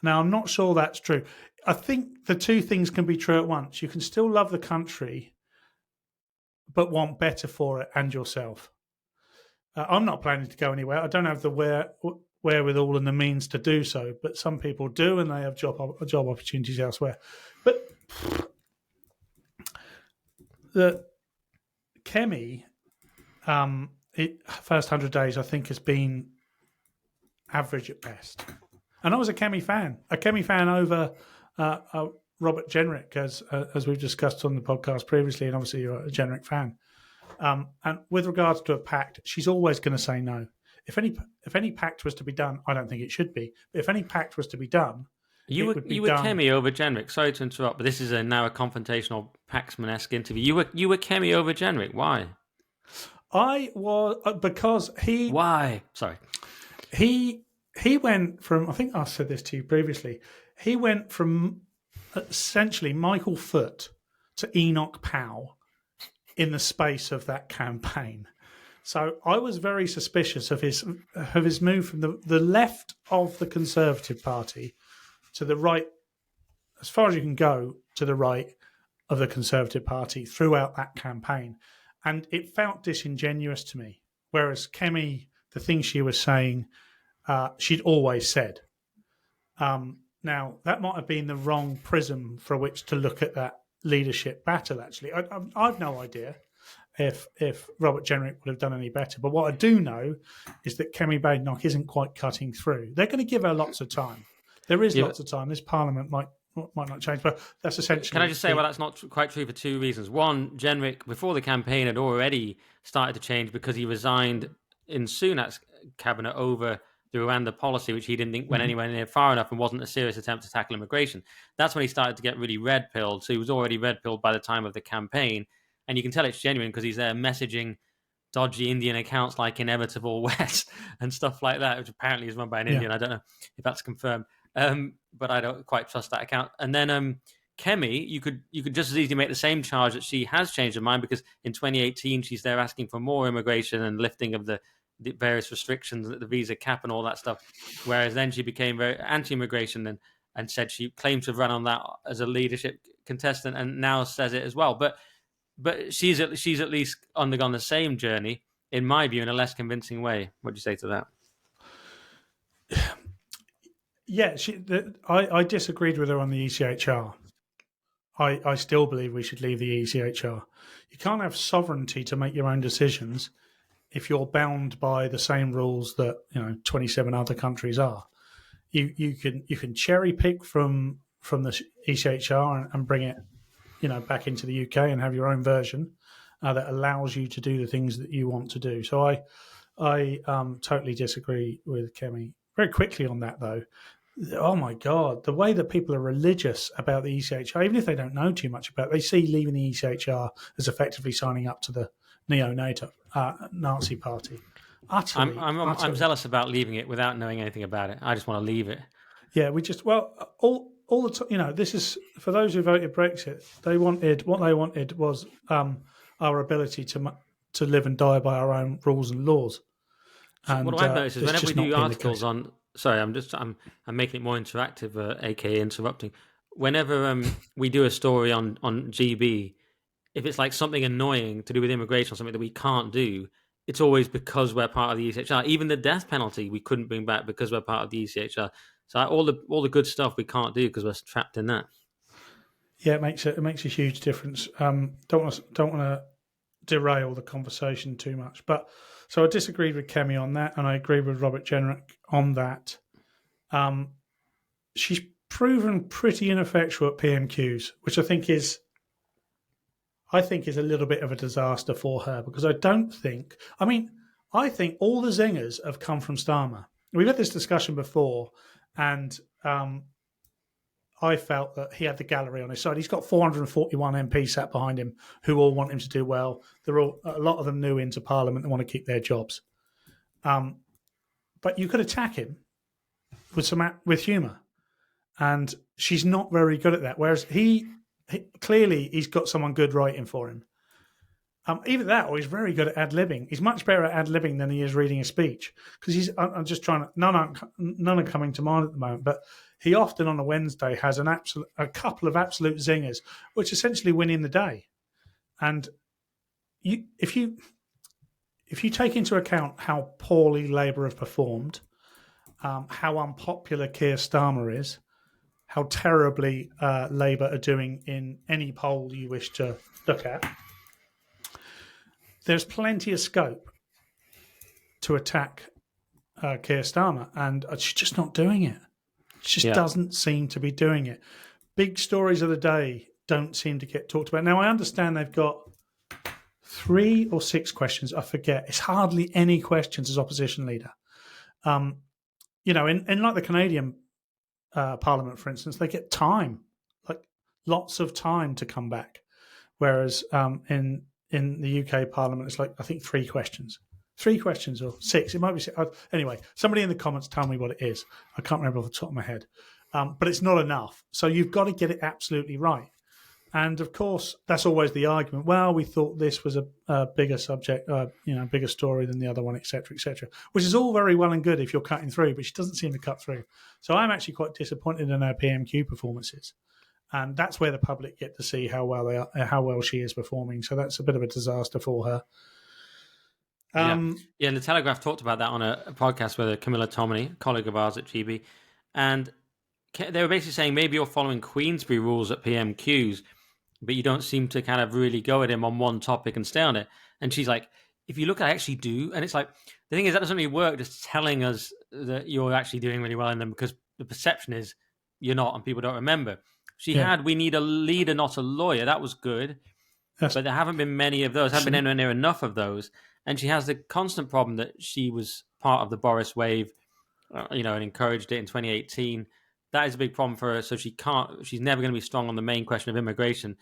Now, I'm not sure that's true. I think the two things can be true at once. You can still love the country, but want better for it and yourself. I'm not planning to go anywhere. I don't have the wherewithal and the means to do so, but some people do, and they have job opportunities elsewhere. But the Kemi, first 100 days, I think, has been average at best. And I was a Kemi fan over Robert Jenrick, as we've discussed on the podcast previously, and obviously you're a Jenrick fan. And with regards to a pact, she's always going to say no. If any pact was to be done, I don't think it should be. But if any pact was to be done, you were Kemi over Jenrick. Sorry to interrupt, but this is now a confrontational Paxman-esque interview. You were Kemi over Jenrick. Why? I was because he. Why? Sorry. He went from. I think I said this to you previously. He went from essentially Michael Foot to Enoch Powell in the space of that campaign. So I was very suspicious of his move from the left of the Conservative Party to the right, as far as you can go, to the right of the Conservative Party throughout that campaign. And it felt disingenuous to me. Whereas Kemi, the things she was saying, she'd always said. Now, that might have been the wrong prism for which to look at that leadership battle, actually. I've no idea if Robert Jenrick would have done any better. But what I do know is that Kemi Badenoch isn't quite cutting through. They're going to give her lots of time. There is lots of time. This Parliament might not change, but that's essentially... Can I just say, well, that's not quite true for two reasons. One, Jenrick, before the campaign, had already started to change because he resigned in Sunak's cabinet over the Rwanda policy, which he didn't think went anywhere near far enough and wasn't a serious attempt to tackle immigration. That's when he started to get really red-pilled. So he was already red-pilled by the time of the campaign. And you can tell it's genuine because he's there messaging dodgy Indian accounts like Inevitable West and stuff like that, which apparently is run by an Indian. I don't know if that's confirmed. But I don't quite trust that account. And then Kemi, you could just as easily make the same charge that she has changed her mind because in 2018 she's there asking for more immigration and lifting of the various restrictions, the visa cap and all that stuff. Whereas then she became very anti-immigration and said she claimed to have run on that as a leadership contestant and now says it as well. But she's at least undergone the same journey, in my view, in a less convincing way. What do you say to that? Yeah, I disagreed with her on the ECHR. I still believe we should leave the ECHR. You can't have sovereignty to make your own decisions if you're bound by the same rules that 27 other countries are. You can cherry pick from the ECHR and bring it back into the UK and have your own version that allows you to do the things that you want to do. So I totally disagree with Kemi. Very quickly on that, though, oh my God, the way that people are religious about the ECHR, even if they don't know too much about it, they see leaving the ECHR as effectively signing up to the neo-NATO Nazi party. Utterly, I'm zealous about leaving it without knowing anything about it. I just want to leave it. Yeah, all the time. This is for those who voted Brexit. What they wanted was our ability to live and die by our own rules and laws. And what I've noticed is whenever we do articles on, sorry, I'm making it more interactive, aka interrupting. Whenever we do a story on GB, if it's like something annoying to do with immigration or something that we can't do, it's always because we're part of the ECHR. Even the death penalty we couldn't bring back because we're part of the ECHR. So all the good stuff we can't do because we're trapped in that. Yeah, it makes a huge difference. Don't want to derail the conversation too much, but so I disagreed with Kemi on that, and I agree with Robert Jenrick on that. She's proven pretty ineffectual at PMQs, which I think is a little bit of a disaster for her because I think all the zingers have come from Starmer. We've had this discussion before, and I felt that he had the gallery on his side. He's got 441 MPs sat behind him who all want him to do well. A lot of them new into Parliament and want to keep their jobs. But you could attack him with humour, and she's not very good at that. Whereas he clearly he's got someone good writing for him. Either that, or he's very good at ad-libbing. He's much better at ad-libbing than he is reading a speech. Because I'm just trying to... None are coming to mind at the moment, but he often on a Wednesday has a couple of absolute zingers, which essentially win in the day. And if you take into account how poorly Labour have performed, how unpopular Keir Starmer is, how terribly Labour are doing in any poll you wish to look at, there's plenty of scope to attack Keir Starmer, and she's just not doing it. She just doesn't seem to be doing it. Big stories of the day don't seem to get talked about. Now, I understand they've got 3 or 6 questions. I forget. It's hardly any questions as opposition leader. In like the Canadian Parliament, for instance, they get time, like lots of time to come back. Whereas in the UK Parliament, it's like, I think 3 questions. 3 questions or 6. It might be 6. Anyway, somebody in the comments tell me what it is. I can't remember off the top of my head. But it's not enough. So you've got to get it absolutely right. And of course, that's always the argument. Well, we thought this was a bigger subject, bigger story than the other one, etc., which is all very well and good if you're cutting through, but she doesn't seem to cut through. So I'm actually quite disappointed in her PMQ performances. And that's where the public get to see how well she is performing. So that's a bit of a disaster for her. And the Telegraph talked about that on a podcast with Camilla Tominey, a colleague of ours at GB, and they were basically saying maybe you're following Queensberry rules at PMQs, but you don't seem to kind of really go at him on one topic and stay on it. And she's like, if you look, I actually do. And it's like, the thing is, that doesn't really work just telling us that you're actually doing really well in them, because the perception is you're not and people don't remember. She had, we need a leader, not a lawyer. That was good. But there haven't been many of those. Haven't been anywhere near enough of those. And she has the constant problem that she was part of the Boris wave, and encouraged it in 2018. That is a big problem for her. So she's never going to be strong on the main question of immigration.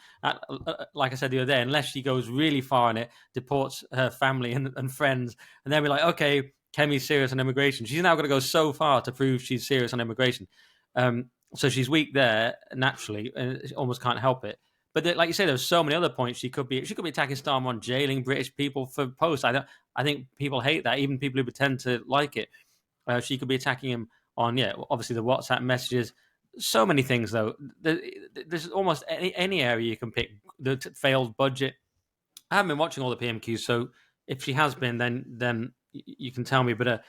Like I said the other day, unless she goes really far in it, deports her family and friends, and then we're like, okay, Kemi's serious on immigration. She's now going to go so far to prove she's serious on immigration. So she's weak there naturally, and she almost can't help it. But like you say, there's so many other points she could be attacking Starmer on jailing British people for posts. I think people hate that, even people who pretend to like it. She could be attacking him on obviously the WhatsApp messages. So many things though. There's almost any area you can pick. The failed budget. I haven't been watching all the PMQs, so if she has been, then you can tell me. But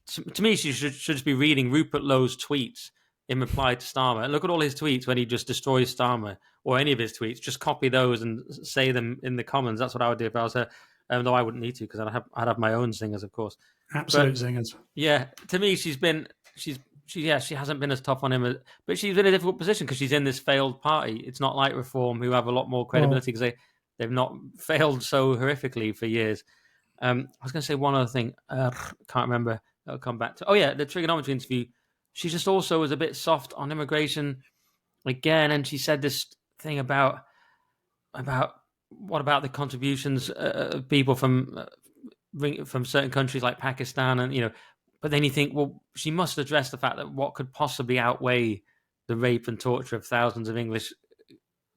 to me, she should just be reading Rupert Lowe's tweets in reply to Starmer. Look at all his tweets when he just destroys Starmer, or any of his tweets. Just copy those and say them in the comments. That's what I would do if I was her. Though I wouldn't need to, because I'd have my own zingers, of course. Absolute zingers. Yeah, to me, she hasn't been as tough on him, but she's in a difficult position because she's in this failed party. It's not like Reform, who have a lot more credibility because they've not failed so horrifically for years. I was going to say one other thing. Can't remember. I'll come back to. Oh yeah, the trigonometry interview. She just also was a bit soft on immigration again, and she said this thing about what about the contributions of people from certain countries like Pakistan, and but then you think, well, she must address the fact that what could possibly outweigh the rape and torture of thousands of English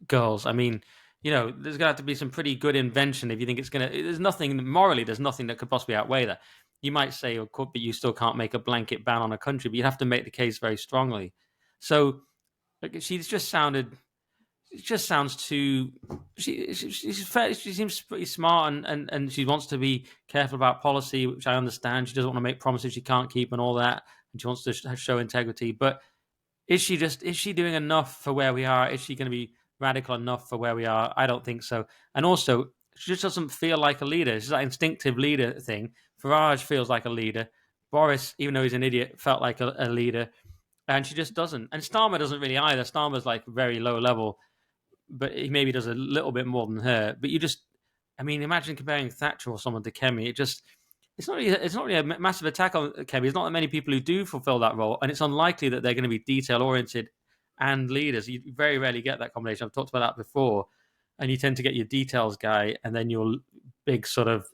girls. I mean, there's going to have to be some pretty good invention if you think it's going to. There's nothing that could possibly outweigh that. You might say, but you still can't make a blanket ban on a country, but you'd have to make the case very strongly. So she just sounds too. She seems pretty smart, and she wants to be careful about policy, which I understand. She doesn't want to make promises she can't keep and all that, and she wants to show integrity. But is she doing enough for where we are? Is she going to be radical enough for where we are? I don't think so. And also, she just doesn't feel like a leader. It's that instinctive leader thing. Farage feels like a leader. Boris, even though he's an idiot, felt like a leader. And she just doesn't. And Starmer doesn't really either. Starmer's like very low level, but he maybe does a little bit more than her. But imagine comparing Thatcher or someone to Kemi. It's not really a massive attack on Kemi. There's not that many people who do fulfill that role, and it's unlikely that they're going to be detail-oriented and leaders. You very rarely get that combination. I've talked about that before. And you tend to get your details guy and then your big sort of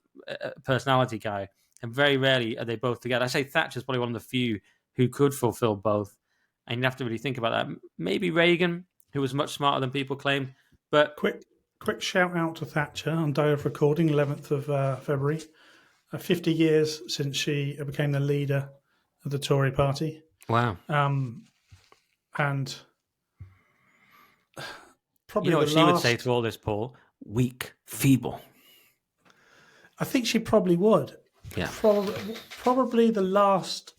personality guy. And very rarely are they both together. I say Thatcher's probably one of the few who could fulfill both. And you have to really think about that. Maybe Reagan, who was much smarter than people claimed. But quick shout out to Thatcher on day of recording, 11th of February. 50 years since she became the leader of the Tory party. Wow. and probably You know what the she would say last. to all this, Paul? Weak, feeble. I think she probably would. Yeah. Probably the last.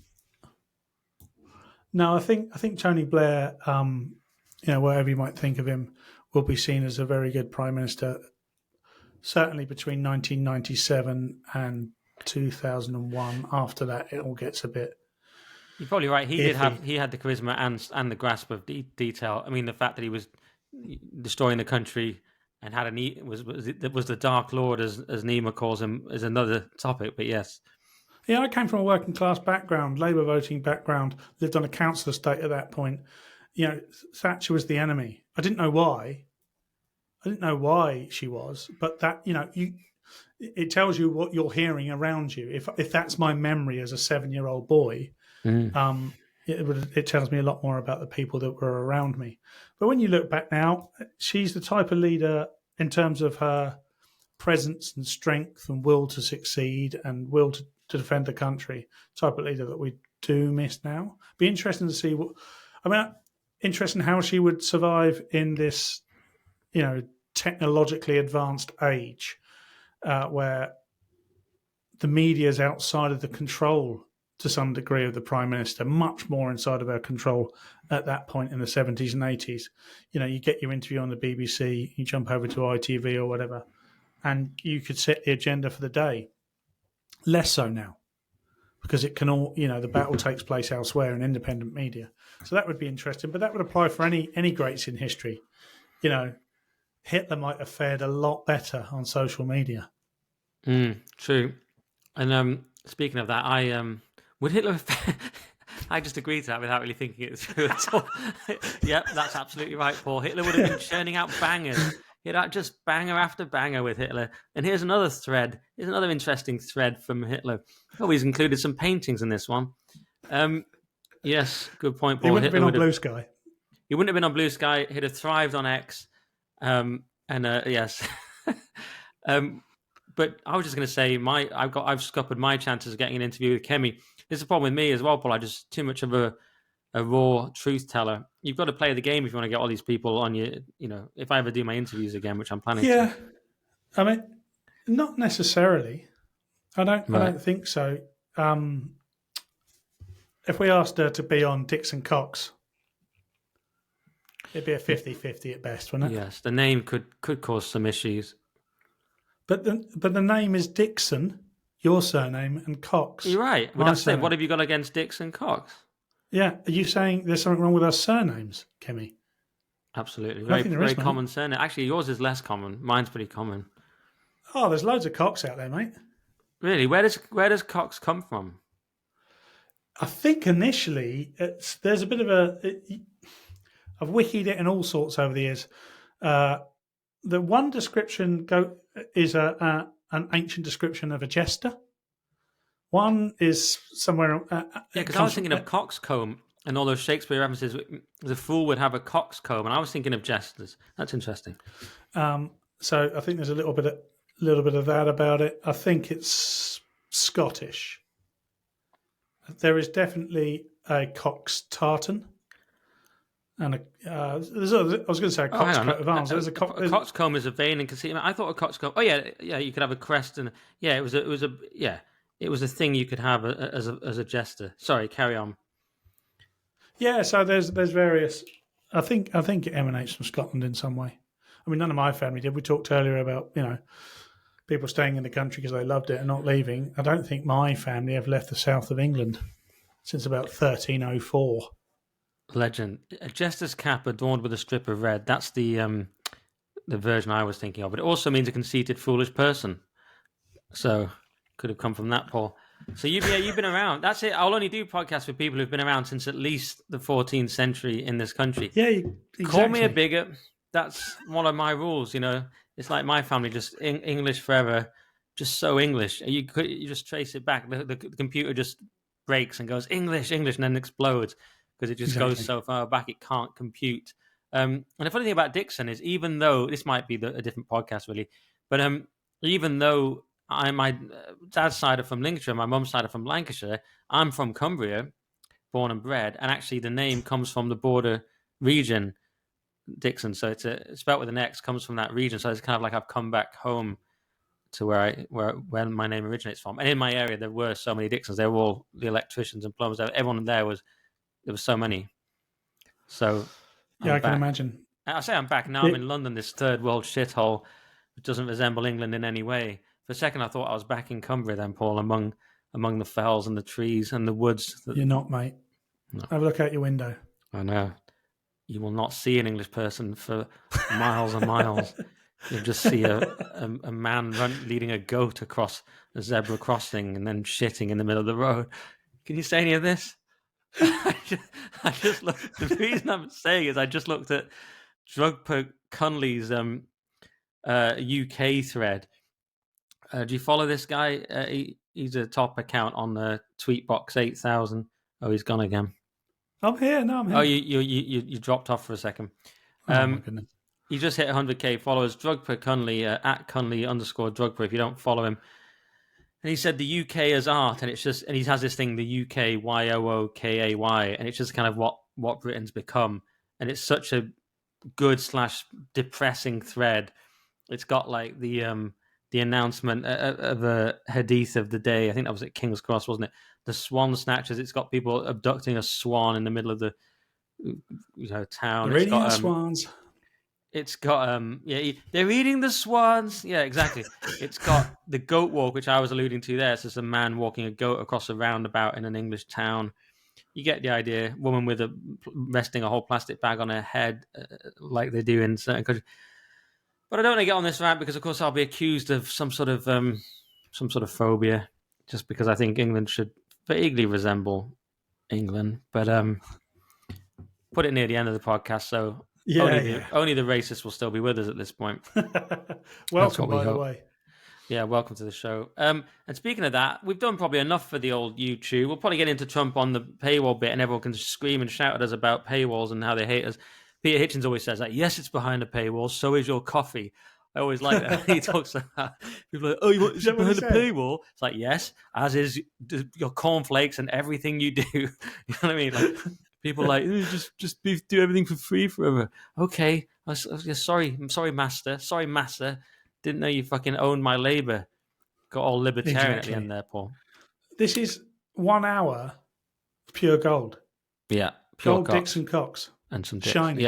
No, I think Tony Blair, whatever you might think of him, will be seen as a very good prime minister. Certainly between 1997 and 2001. After that, it all gets a bit. You're probably right. He iffy. he had the charisma and the grasp of detail. I mean, the fact that he was destroying the country and had was the Dark Lord, as Nima calls him, is another topic. But yes, Yeah, I came from a working class background, Labour voting background, lived on a council estate at that point. Thatcher was the enemy. I didn't know why. I didn't know why she was, but that it tells you what you're hearing around you. If that's my memory as a 7-year-old boy, it tells me a lot more about the people that were around me. But when you look back now, she's the type of leader in terms of her presence and strength and will to succeed and will to defend the country, type of leader that we do miss now. Be interesting to see interesting how she would survive in this, technologically advanced age, where the media is outside of the control to some degree of the prime minister, much more inside of her control at that point in the 70s and 80s. You get your interview on the BBC, you jump over to ITV or whatever, and you could set the agenda for the day. Less so now, because it can all, the battle takes place elsewhere in independent media. So that would be interesting, but that would apply for any greats in history. Hitler might have fared a lot better on social media. True. And speaking of that, would Hitler have I just agreed to that without really thinking it through at all. Yep, that's absolutely right, Paul. Hitler would have been churning out bangers. He'd had just banger after banger with Hitler. And here's another thread. Here's another interesting thread from Hitler. Oh, he's included some paintings in this one. Yes, good point, Paul. He wouldn't have been on Blue Sky. He wouldn't have been on Blue Sky. He'd have thrived on X. Yes. But I was just going to say, I've scuppered my chances of getting an interview with Kemi. This is a problem with me as well, Paul. I'm just too much of a raw truth teller. You've got to play the game if you want to get all these people on you. If I ever do my interviews again, which I'm planning to. Yeah, I mean, not necessarily. I don't think so. If we asked her to be on Dixon Cox, it'd be a 50-50 at best, wouldn't it? Yes, the name could cause some issues. But the name is Dixon, your surname, and Cox. You're right. We'd have to say, what have you got against Dixon Cox? Yeah. Are you saying there's something wrong with our surnames, Kemi? Absolutely. Very common surname. Actually, yours is less common. Mine's pretty common. Oh, there's loads of Cox out there, mate. Really? Where does Cox come from? I think initially there's a bit of I've wikied it in all sorts over the years. The one description is an ancient description of a jester. One is somewhere. Because I was thinking of coxcomb and all those Shakespeare references. The fool would have a coxcomb, and I was thinking of jesters. That's interesting. So I think there's a little bit of that about it. I think it's Scottish. There is definitely a Cox tartan. And I was going to say a cock's coat of arms. A coxcomb is a vein and conceit. I thought a coxcomb. Oh yeah. You could have a crest and it was a thing you could have as a jester. Sorry, carry on. Yeah, so there's various. I think it emanates from Scotland in some way. I mean, none of my family did. We talked earlier about people staying in the country because they loved it and not leaving. I don't think my family have left the south of England since about 1304. Legend. A jester's cap adorned with a strip of red. That's the version I was thinking of. It also means a conceited, foolish person. So could have come from that, Paul. So you've been around. That's it. I'll only do podcasts with people who've been around since at least the 14th century in this country. Yeah, exactly. Call me a bigot. That's one of my rules. It's like my family, just English forever, just so English. You just trace it back. The computer just breaks and goes English, and then explodes. Because it just goes so far back, it can't compute. And the funny thing about Dixon is, even though this might be a different podcast, really, but even though my dad's side are from Lincolnshire, my mum's side are from Lancashire, I'm from Cumbria. born and bred, and actually the name comes from the border region, Dixon. So it's spelt with an X, comes from that region. So it's kind of like I've come back home to where my name originates from. And in my area, there were so many Dixons. They were all the electricians and plumbers. Everyone there was so many. So Yeah, I'm I can back. imagine. I say I'm back now. I'm in London, this third world shithole, which doesn't resemble England in any way. For a second, I thought I was back in Cumbria, then, Paul, among the fells and the trees and the woods. You're not, mate. No. Have a look out your window. I know. You will not see an English person for miles and miles. You'll just see a man leading a goat across a zebra crossing and then shitting in the middle of the road. Can you say any of this? I just looked. The reason I'm saying is I just looked at Drugper Cunley's UK thread. Do you follow this guy? He's a top account on the Tweetbox 8000. Oh, he's gone again. I'm here. No, I'm here. Oh, you dropped off for a second. Oh my goodness. He just hit 100k followers. Drugper Cunley at Cunley_Drugper. If you don't follow him, and he said the UK is art, and it's just, and he has this thing, the UK YOOKAY, and it's just kind of what Britain's become, and it's such a good / depressing thread. It's got like the announcement of a hadith of the day. I think that was at King's Cross, wasn't it? The swan snatchers. It's got people abducting a swan in the middle of the town. They're eating swans. It's got they're eating the swans. Yeah, exactly. It's got the goat walk, which I was alluding to there. It's just a man walking a goat across a roundabout in an English town. You get the idea. Woman with resting a whole plastic bag on her head, like they do in certain countries. But I don't want to get on this rant because, of course, I'll be accused of some sort of phobia, just because I think England should vaguely resemble England. But put it near the end of the podcast, so only the racists will still be with us at this point. Welcome, by the way. Yeah, welcome to the show. And speaking of that, we've done probably enough for the old YouTube. We'll probably get into Trump on the paywall bit, and everyone can scream and shout at us about paywalls and how they hate us. Peter Hitchens always says that, yes, it's behind a paywall, so is your coffee. I always like that. He talks about people are like, oh, you want it behind a paywall? It's like, yes, as is your cornflakes and everything you do. You know what I mean? Like, people are like, just do everything for free forever. Okay, sorry, master. Sorry, master. Didn't know you fucking owned my labor. Got all libertarian at the end there, Paul. This is 1 hour of pure gold. Yeah, pure gold, Dixon cocks. And some dips. Shiny.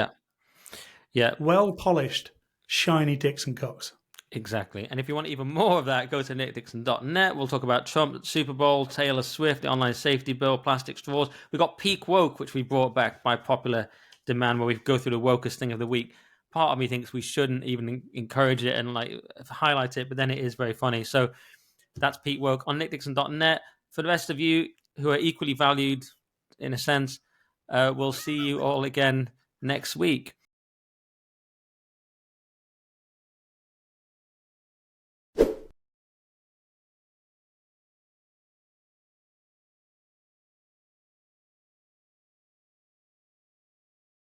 Yeah. Well polished, shiny Dixon cocks. Exactly. And if you want even more of that, go to nickdixon.net. We'll talk about Trump, Super Bowl, Taylor Swift, the online safety bill, plastic straws. We've got Peak Woke, which we brought back by popular demand, where we go through the wokest thing of the week. Part of me thinks we shouldn't even encourage it and like highlight it, but then it is very funny. So that's Peak Woke on nickdixon.net. For the rest of you who are equally valued, in a sense, we'll see you all again next week.